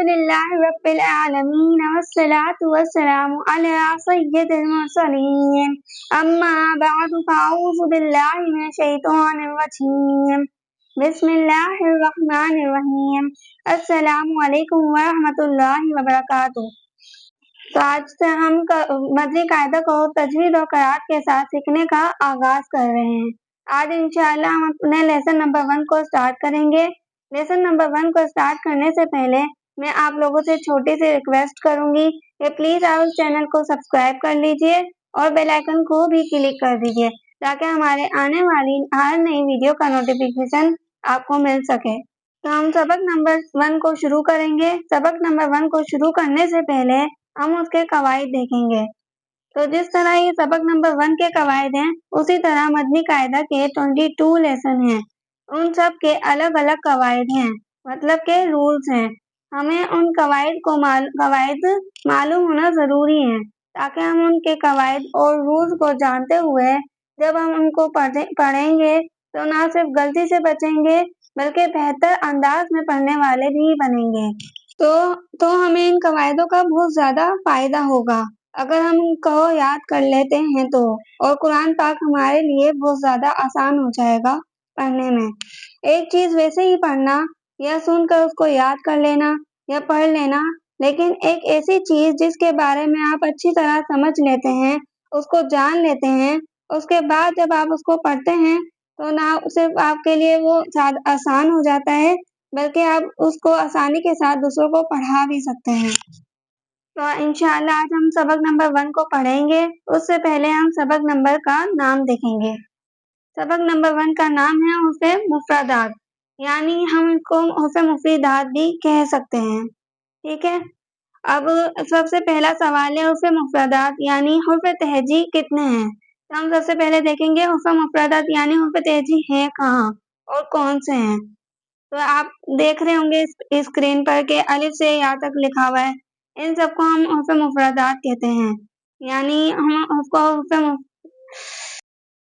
لله رب العالمين والصلاة والسلام على سيد المرسلين أما بعد فأعوذ بالله من الشيطان الرجيم بسم الله الرحمن الرحیم السلام علیکم ورحمۃ اللہ وبرکاتہ۔ تو آج سے ہم مدنی قاعدہ کو تجوید اور قرأت کے ساتھ سیکھنے کا آغاز کر رہے ہیں۔ آج انشاءاللہ ہم اپنے لیسن نمبر 1 کو سٹارٹ کریں گے۔ لیسن نمبر 1 کو سٹارٹ کرنے سے پہلے میں آپ لوگوں سے چھوٹی سی ریکویسٹ کروں گی کہ پلیز آپ اس چینل کو سبسکرائب کر لیجئے اور بیل آئیکن کو بھی کلک کر دیجئے تاکہ ہمارے آنے والی ہر نئی ویڈیو کا نوٹیفیکیشن آپ کو مل سکے۔ تو ہم سبق نمبر 1 کو شروع کریں گے۔ سبق نمبر 1 کو شروع کرنے سے پہلے ہم اس کے قواعد دیکھیں گے۔ تو جس طرح یہ سبق نمبر 1 کے قواعد ہیں اسی طرح مدنی قاعدہ کے 22 لیسن ہیں، ان سب کے الگ الگ قواعد ہیں، مطلب کہ رولز ہیں۔ ہمیں ان قواعد معلوم ہونا ضروری ہے تاکہ ہم ان کے قواعد اور رولز کو جانتے ہوئے جب ہم ان کو پڑھیں گے تو نہ صرف غلطی سے بچیں گے بلکہ بہتر انداز میں پڑھنے والے بھی بنیں گے۔ تو ہمیں ان قواعدوں کا بہت زیادہ فائدہ ہوگا اگر ہم ان کو یاد کر لیتے ہیں تو، اور قرآن پاک ہمارے لیے بہت زیادہ آسان ہو جائے گا پڑھنے میں۔ ایک چیز ویسے ہی پڑھنا یا سن کر اس کو یاد کر لینا یا پڑھ لینا، لیکن ایک ایسی چیز جس کے بارے میں آپ اچھی طرح سمجھ لیتے ہیں، اس کو جان لیتے ہیں، اس کے بعد جب آپ اس کو پڑھتے ہیں تو نہ صرف آپ کے لیے وہ آسان ہو جاتا ہے بلکہ آپ اس کو آسانی کے ساتھ دوسروں کو پڑھا بھی سکتے ہیں۔ تو انشاءاللہ آج ہم سبق نمبر 1 کو پڑھیں گے۔ اس سے پہلے ہم سبق نمبر کا نام دیکھیں گے۔ سبق نمبر 1 کا نام ہے حروف مفردات، یعنی ہم اس کو حروف مفردات بھی کہہ سکتے ہیں، ٹھیک ہے۔ اب سب سے پہلا سوال ہے حروف مفردات یعنی حروف تہجی کتنے ہیں؟ تو ہم سب سے پہلے دیکھیں گے حروف مفردات یعنی حروف تہجی ہیں کہاں اور کون سے ہیں۔ تو آپ دیکھ رہے ہوں گے اسکرین پر کہ الف سے یا تک لکھا ہوا ہے، ان سب کو ہم حروف مفردات کہتے ہیں، یعنی ہم اس کو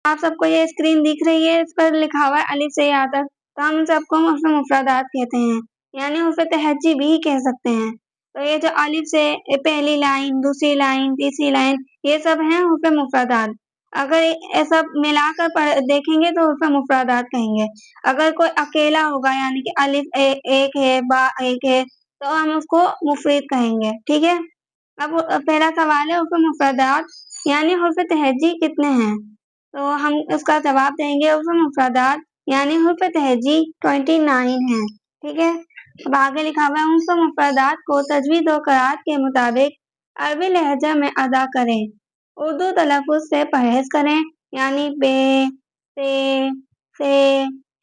آپ سب کو یہ اسکرین دکھ رہی ہے، اس پر لکھا ہوا ہے الف سے یا تک، تو ہم سب کو حروف مفردات کہتے ہیں، یعنی حروف تہجی بھی کہہ سکتے ہیں۔ تو یہ جو الف سے پہلی لائن، دوسری لائن، تیسری لائن، یہ سب ہیں حروف مفردات۔ اگر یہ سب ملا کر دیکھیں گے تو حروف مفردات کہیں گے۔ اگر کوئی اکیلا ہوگا یعنی کہ الف ایک ہے، با ایک ہے، تو ہم اس کو مفرد کہیں گے، ٹھیک ہے۔ اب پہلا سوال ہے حروف مفردات یعنی حروف تہجی کتنے ہیں؟ تو ہم اس کا جواب دیں گے حروف مفردات یعنی حروف تہجی 29 ہیں، ٹھیک ہے۔ اب آگے لکھا ہوا ہے حروف مفردات کو تجوید و قرأت کے مطابق عربی لہجہ میں ادا کریں، اردو تلفظ سے پرہیز کریں، یعنی بے، تے، سے،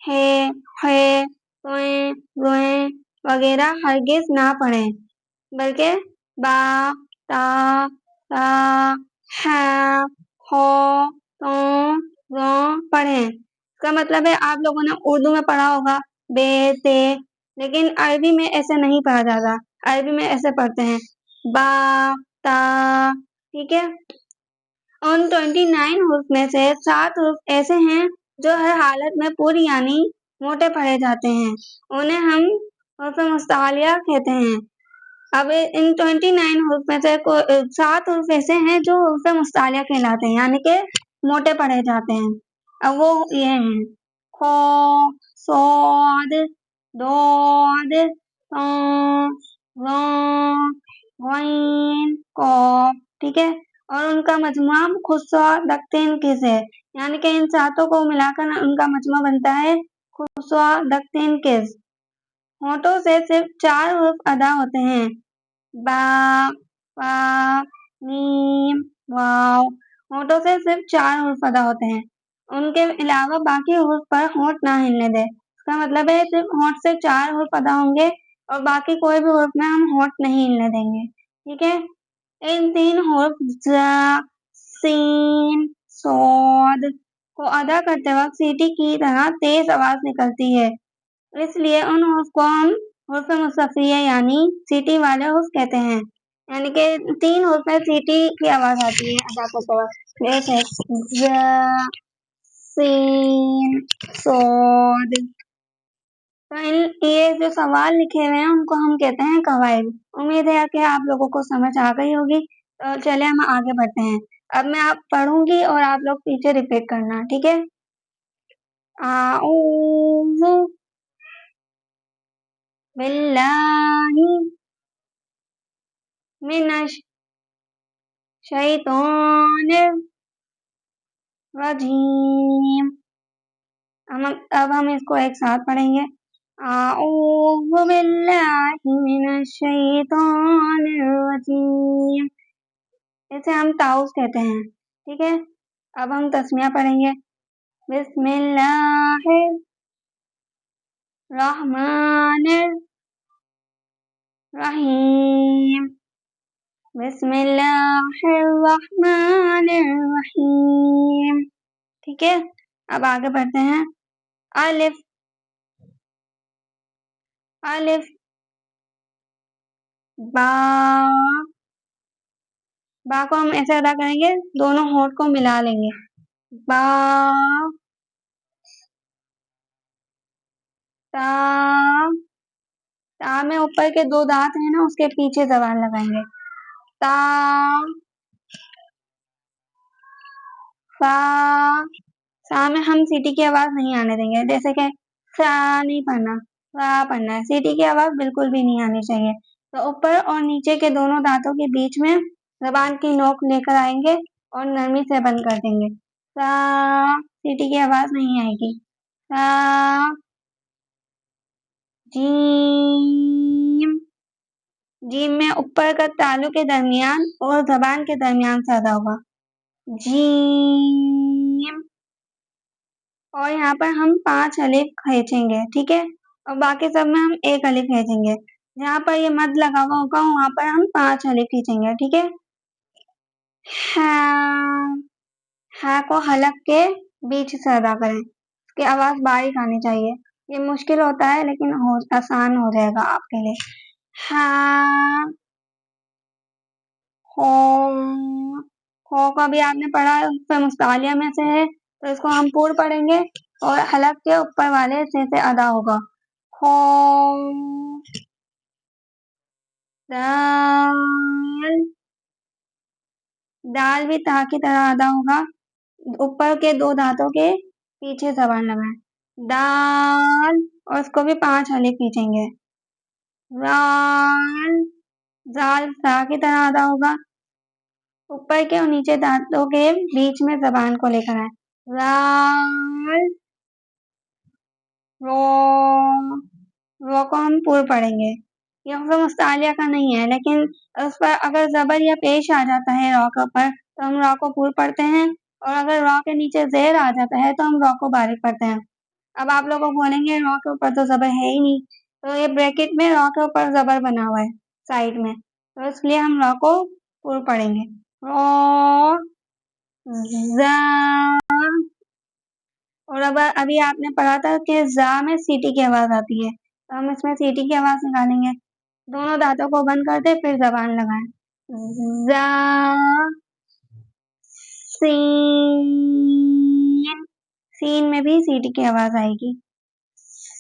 ہے، ہے، تویں، رویں وغیرہ ہرگز نہ پڑھیں بلکہ با، تا، تا، ہا، ہو، توں، روں پڑھیں۔ اس کا مطلب ہے آپ لوگوں نے اردو میں پڑھا ہوگا بے، تے، لیکن عربی میں ایسے نہیں پڑھا جاتا، عربی میں ایسے پڑھتے ہیں با، تا، ٹھیک ہے۔ ان 29 حروف میں سے 7 حروف ایسے ہیں جو ہر حالت میں پوری یعنی موٹے پڑھے جاتے ہیں، انہیں ہم حروف مستعلیہ کہتے ہیں۔ اب ان 29 حروف میں سے 7 حروف ایسے ہیں جو حروف مستعلیہ کہلاتے ہیں، یعنی کہ موٹے پڑھے جاتے ہیں۔ اب وہ یہ ہیں خ، صاد، ضاد، ط، ظ، غین، قاف، ٹھیک ہے۔ اور ان کا مجموعہ خسرہ دقتین کس ہے، یعنی کہ ان 7 کو ملا کر ان کا مجموعہ بنتا ہے خسرہ دقتین کس۔ ہونٹوں سے صرف 4 حروف ادا ہوتے ہیں، با، فا، میم، واو۔ ہونٹوں سے صرف 4 حروف ادا ہوتے ہیں، ان کے علاوہ باقی حروف پر ہونٹ نہ ہلنے دیں۔ اس کا مطلب ہے صرف ہونٹ سے 4 حروف ادا ہوں گے اور باقی کوئی بھی حروف میں ہم ہونٹ نہیں ہلنے دیں گے، ٹھیک ہے۔ ان 3 حروف ز، سین، صاد کو ادا کرتے وقت سیٹی کی طرح تیز آواز نکلتی ہے، اس لیے ان حروف کو ہم حروف مصفیہ یعنی سیٹی والے حروف کہتے ہیں، یعنی کہ 3 حروف میں سیٹی کی آواز آتی ہے ادا کرتے وقت، جیسے ز، سین، صاد۔ تو یہ جو سوال لکھے ہوئے ہیں ان کو ہم کہتے ہیں قواعد۔ امید ہے کہ آپ لوگوں کو سمجھ آ گئی ہوگی۔ تو چلے ہم آگے بڑھتے ہیں۔ اب میں آپ پڑھوں گی اور آپ لوگ پیچھے ریپیٹ کرنا، ٹھیک ہے؟ اعوذ باللہ من الشیطان الرجیم۔ اب ہم اس کو ایک ساتھ پڑھیں گے۔ اعوذ باللہ من الشیطان الرجیم۔ اسے ہم تعوذ کہتے ہیں، ٹھیک ہے؟ اب ہم تسمیہ پڑھیں گے۔ بسم اللہ الرحمن الرحیم۔ بسم اللہ الرحمن الرحیم، ٹھیک ہے؟ اب آگے بڑھتے ہیں۔ الف الف با با کو ہم ایسے ادا کریں گے، دونوں ہونٹ کو ملا لیں گے۔ با تا تا میں اوپر کے دو دانت ہیں نا، اس کے پیچھے زبان لگائیں گے۔ تا فا سا میں ہم سیٹی کی آواز نہیں آنے دیں گے، جیسے کہ سا نہیں پڑھنا، فا پڑھنا ہے۔ سیٹی کی آواز بالکل بھی نہیں آنی چاہیے۔ تو اوپر اور نیچے کے دونوں دانتوں کے بیچ میں زبان کی نوک لے کر آئیں گے اور نرمی سے بند کر دیں گے۔ سا سیٹی کی آواز نہیں آئے گی۔ سا جیم جیم میں اوپر کا تالو کے درمیان اور زبان کے درمیان سے ادا ہوگا، جیم۔ اور یہاں پر ہم 5 الف کھینچیں گے، ٹھیک ہے؟ اور باقی سب میں ہم 1 الف کھینچیں گے۔ جہاں پر یہ مد لگا ہوا ہوگا وہاں پر ہم 5 الف کھینچیں گے، ٹھیک ہے؟ ہا کو حلق کے بیچ سے ادا کریں، اس کی آواز باریک آنی چاہیے۔ یہ مشکل ہوتا ہے لیکن آسان ہو جائے گا آپ کے لیے۔ ہا ہو کا بھی آپ نے پڑھا، مستعلیہ میں سے ہے، تو اس کو ہم پور پڑھیں گے اور حلق کے اوپر والے سے ادا ہوگا۔ دال دال بھی تا کی طرح ادا ہوگا، اوپر کے دو دانتوں کے پیچھے زبان لگائیں، دال، اور اس کو بھی 5 الف کھینچیں گے۔ رال زال سا کی طرح ادا ہوگا، اوپر کے اور نیچے دانتوں کے بیچ میں زبان کو لے کر آئیں، رال۔ رو کو ہم پور پڑھیں گے، یہ حروف مستعلیہ کا نہیں ہے، لیکن اس پر اگر زبر یا پیش آ جاتا ہے رو کے اوپر تو ہم رو کو پور پڑھتے ہیں، اور اگر رو کے نیچے زیر آ جاتا ہے تو ہم رو کو باریک پڑھتے ہیں۔ اب آپ لوگوں بولیں گے رو کے اوپر تو زبر ہے ہی نہیں، تو یہ بریکٹ میں رو کے اوپر زبر بنا ہوا ہے سائڈ میں، تو اس لیے ہم رو کو پور پڑھیں گے۔ رو زا، اور ابھی آپ نے پڑھا تھا کہ زا میں سیٹی کی آواز آتی ہے، تو ہم اس میں سیٹی کی آواز نکالیں گے، دونوں دانتوں کو بند کر دے پھر زبان لگائیں، زا۔ سین سین میں بھی سیٹی کی آواز آئے گی،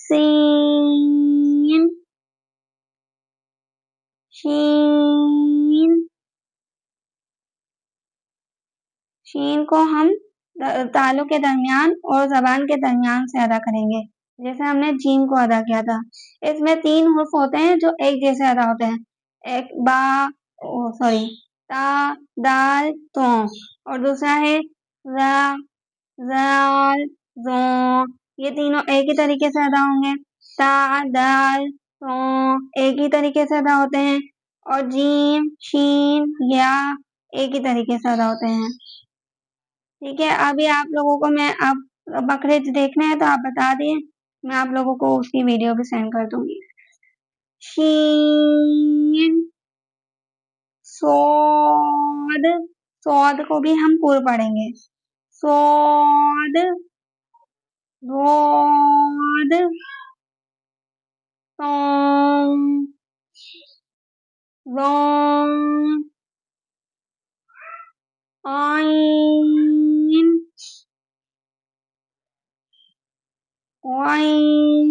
سین۔ شین شین کو ہم تالو کے درمیان اور زبان کے درمیان سے ادا کریں گے، جیسے ہم نے جیم کو ادا کیا تھا۔ اس میں 3 حروف ہوتے ہیں جو ایک جیسے ادا ہوتے ہیں، ایک تا دال تو، اور دوسرا ہے را زال زو، یہ تینوں ایک ہی طریقے سے ادا ہوں گے۔ تا دال تو ایک ہی طریقے سے ادا ہوتے ہیں، اور جیم شین یا ایک ہی طریقے سے ادا ہوتے ہیں، ٹھیک ہے؟ ابھی آپ لوگوں کو میں اب بقرعید دیکھنا ہے تو آپ بتا دیے، میں آپ لوگوں کو اس کی ویڈیو بھی سینڈ کر دوں گی۔ شین سود سود کو بھی ہم پور پڑھیں گے، سود ضاد صاد ضاد عین عین